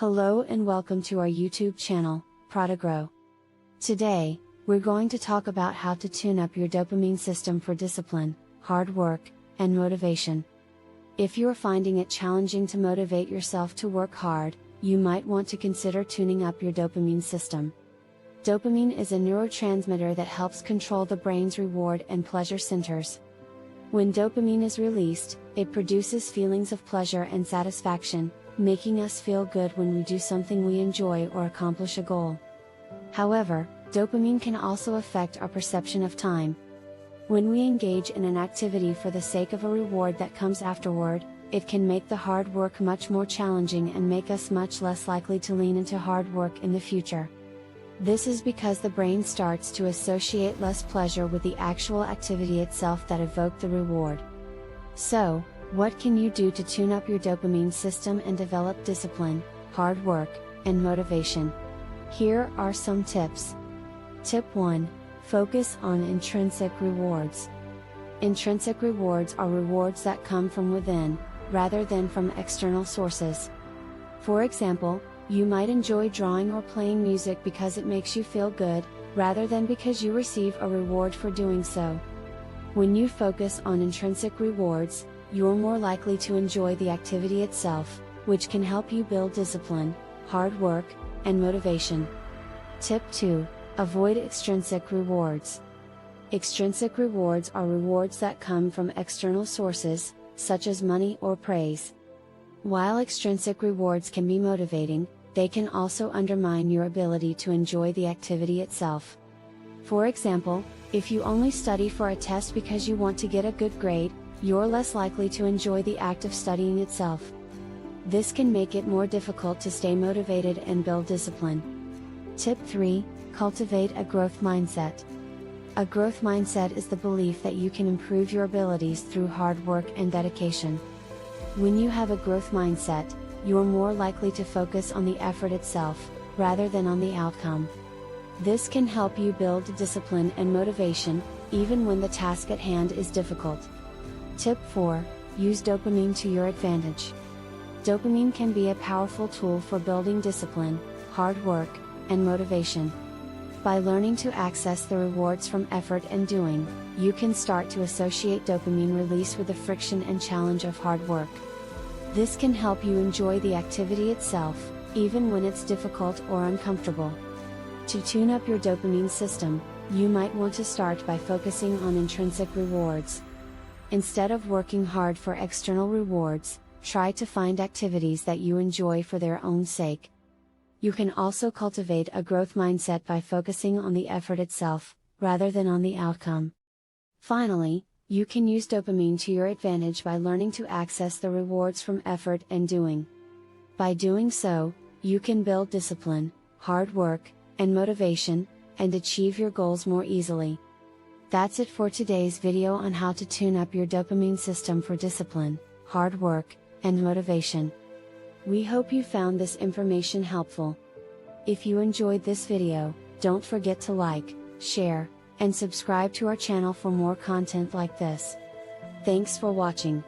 Hello and welcome to our YouTube channel, Prodigrow. Today, we're going to talk about how to tune up your dopamine system for discipline, hard work, and motivation. If you're finding it challenging to motivate yourself to work hard, you might want to consider tuning up your dopamine system. Dopamine is a neurotransmitter that helps control the brain's reward and pleasure centers. When dopamine is released, it produces feelings of pleasure and satisfaction, making us feel good when we do something we enjoy or accomplish a goal. However, dopamine can also affect our perception of time. When we engage in an activity for the sake of a reward that comes afterward, it can make the hard work much more challenging and make us much less likely to lean into hard work in the future. This is because the brain starts to associate less pleasure with the actual activity itself that evoked the reward. So, what can you do to tune up your dopamine system and develop discipline, hard work, and motivation? Here are some tips. Tip 1. Focus on intrinsic rewards. Intrinsic rewards are rewards that come from within, rather than from external sources. For example, you might enjoy drawing or playing music because it makes you feel good, rather than because you receive a reward for doing so. When you focus on intrinsic rewards, you're more likely to enjoy the activity itself, which can help you build discipline, hard work, and motivation. Tip 2. Avoid extrinsic rewards. Extrinsic rewards are rewards that come from external sources, such as money or praise. While extrinsic rewards can be motivating, they can also undermine your ability to enjoy the activity itself. For example, if you only study for a test because you want to get a good grade, you're less likely to enjoy the act of studying itself. This can make it more difficult to stay motivated and build discipline. Tip 3. Cultivate a growth mindset. A growth mindset is the belief that you can improve your abilities through hard work and dedication. When you have a growth mindset, you're more likely to focus on the effort itself, rather than on the outcome. This can help you build discipline and motivation, even when the task at hand is difficult. Tip 4. Use dopamine to your advantage. Dopamine can be a powerful tool for building discipline, hard work, and motivation. By learning to access the rewards from effort and doing, you can start to associate dopamine release with the friction and challenge of hard work. This can help you enjoy the activity itself, even when it's difficult or uncomfortable. To tune up your dopamine system, you might want to start by focusing on intrinsic rewards. Instead of working hard for external rewards, try to find activities that you enjoy for their own sake. You can also cultivate a growth mindset by focusing on the effort itself, rather than on the outcome. Finally, you can use dopamine to your advantage by learning to access the rewards from effort and doing. By doing so, you can build discipline, hard work, and motivation, and achieve your goals more easily. That's it for today's video on how to tune up your dopamine system for discipline, hard work, and motivation. We hope you found this information helpful. If you enjoyed this video, don't forget to like, share, and subscribe to our channel for more content like this. Thanks for watching.